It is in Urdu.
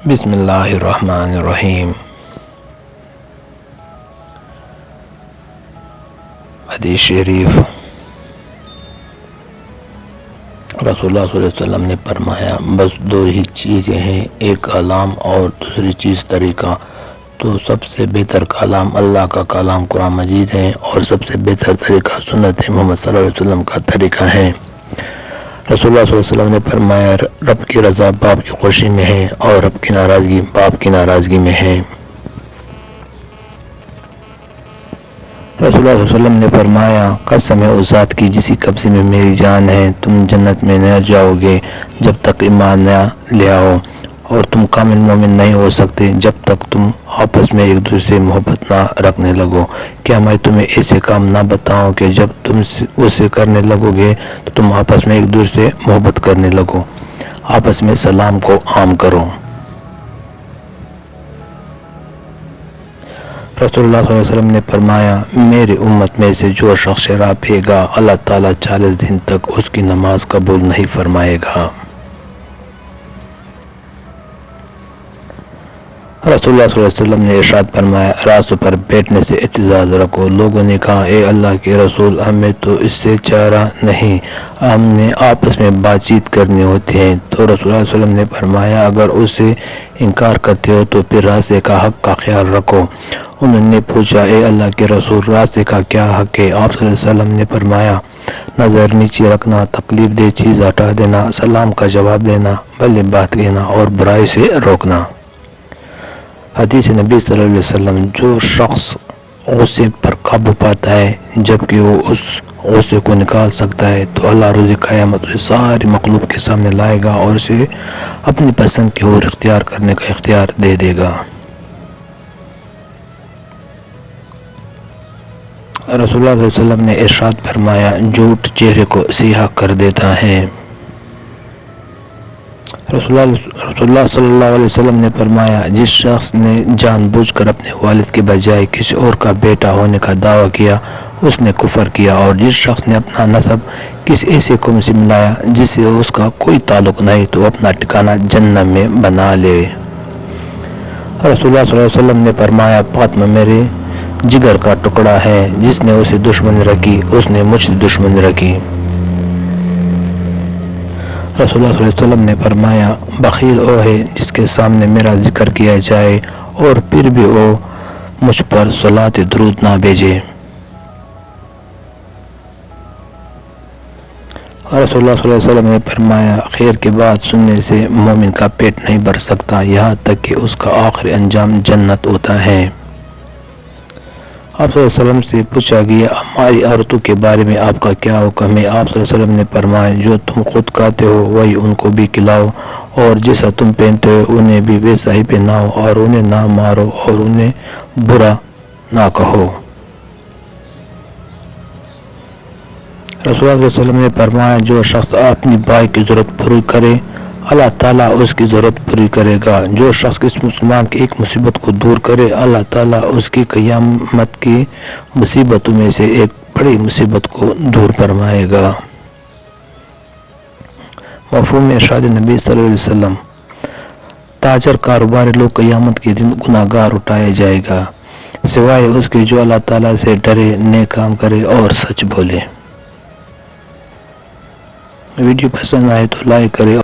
بسم اللہ الرحمن الرحیم۔ حدیث شریف، رسول اللہ صلی اللہ علیہ وسلم نے فرمایا بس دو ہی چیزیں ہیں، ایک کلام اور دوسری چیز طریقہ۔ تو سب سے بہتر کلام اللہ کا کلام قرآن مجید ہے، اور سب سے بہتر طریقہ سنت محمد صلی اللہ علیہ وسلم کا طریقہ ہے۔ رسول اللہ صلی اللہ علیہ وسلم نے فرمایا رب کی رضا باپ کی خوشی میں ہے، اور رب کی ناراضگی باپ کی ناراضگی میں ہے۔ رسول اللہ صلی اللہ علیہ وسلم نے فرمایا قسم ہے اس ذات کی جس کی قبضے میں میری جان ہے، تم جنت میں نہ جاؤ گے جب تک ایمان نہ لے آؤ، اور تم کامل مومن نہیں ہو سکتے جب تک تم آپس میں ایک دوسرے سے محبت نہ رکھنے لگو۔ کیا میں تمہیں ایسے کام نہ بتاؤں کہ جب تم اسے کرنے لگو گے تو تم آپس میں ایک دوسرے سے محبت کرنے لگو؟ آپس میں سلام کو عام کرو۔ رسول اللہ صلی اللہ علیہ وسلم نے فرمایا میری امت میں سے جو شخص شراب پیے گا اللہ تعالیٰ 40 دن تک اس کی نماز قبول نہیں فرمائے گا۔ رسول اللہ صلی اللہ علیہ وسلم نے ارشاد فرمایا راستوں پر بیٹھنے سے اعتزاز رکھو۔ لوگوں نے کہا اے اللہ کے رسول ہمیں تو اس سے چارہ نہیں، ہم نے آپس میں بات چیت کرنی ہوتی ہے۔ تو رسول اللہ صلی اللہ علیہ وسلم نے فرمایا اگر اسے انکار کرتے ہو تو پھر راستے کا حق کا خیال رکھو۔ انہوں نے پوچھا اے اللہ کے رسول راستے کا کیا حق ہے؟ آپ صلی اللہ علیہ وسلم نے فرمایا نظر نیچے رکھنا، تکلیف دہ چیز ہٹا دینا، سلام کا جواب دینا، بھلی بات کہنا اور برائی سے روکنا۔ حدیث نبی صلی اللہ علیہ وسلم جو شخص غصے پر قابو پاتا ہے جبکہ وہ اس غصے کو نکال سکتا ہے تو اللہ روز قیامت اسے ساری مخلوق کے سامنے لائے گا اور اسے اپنی پسند کی اور اختیار کرنے کا اختیار دے دے گا۔ رسول اللہ صلی اللہ علیہ وسلم نے ارشاد فرمایا جھوٹ چہرے کو سیاہ کر دیتا ہے۔ رسول اللہ صلی اللہ علیہ وسلم نے فرمایا جس شخص نے جان بوجھ کر اپنے والد کے بجائے کسی اور کا بیٹا ہونے کا دعویٰ کیا اس نے کفر کیا، اور جس شخص نے اپنا نسب کسی ایسے قوم سے ملایا جس سے اس کا کوئی تعلق نہیں تو اپنا ٹھکانہ جہنم میں بنا لے۔ رسول اللہ صلی اللہ علیہ وسلم نے فرمایا فاطمہ میرے جگر کا ٹکڑا ہے، جس نے اسے دشمنی رکھی اس نے مجھ سے دشمنی رکھی۔ رسول اللہ صلی اللہ علیہ وسلم نے فرمایا بخیل وہ ہے جس کے سامنے میرا ذکر کیا جائے اور پھر بھی وہ مجھ پر صلاۃ درود نہ بھیجے۔ رسول اللہ صلی اللہ علیہ وسلم نے فرمایا خیر کی بات سننے سے مومن کا پیٹ نہیں بھر سکتا یہاں تک کہ اس کا آخری انجام جنت ہوتا ہے۔ آپ صلی اللہ علیہ وسلم سے پوچھا گیا ہماری عورتوں کے بارے میں آپ کا کیا حکم ہے؟ آپ صلی اللہ علیہ وسلم نے فرمایا جو تم خود کھاتے ہو وہی ان کو بھی کھلاؤ، اور جیسا تم پہنتے ہو انہیں بھی ویسا ہی پہناؤ، اور انہیں نہ مارو اور انہیں برا نہ کہو۔ رسول اللہ صلی اللہ علیہ وسلم نے فرمایا جو شخص اپنی بھائی کی ضرورت پوری کرے اللہ تعالیٰ اس کی ضرورت پوری کرے گا۔ جو شخص کسی مسلمان کی ایک مصیبت کو دور کرے اللہ تعالیٰ اس کی قیامت کی مصیبتوں میں سے ایک بڑی مصیبت کو دور فرمائے گا۔ مفہوم ارشاد نبی صلی اللہ علیہ وسلم تاجر کاروباری لوگ قیامت کے دن گناہ گار اٹھایا جائے گا سوائے اس کے جو اللہ تعالیٰ سے ڈرے، نیک کام کرے اور سچ بولے۔ ویڈیو پسند آئے تو لائک کرے۔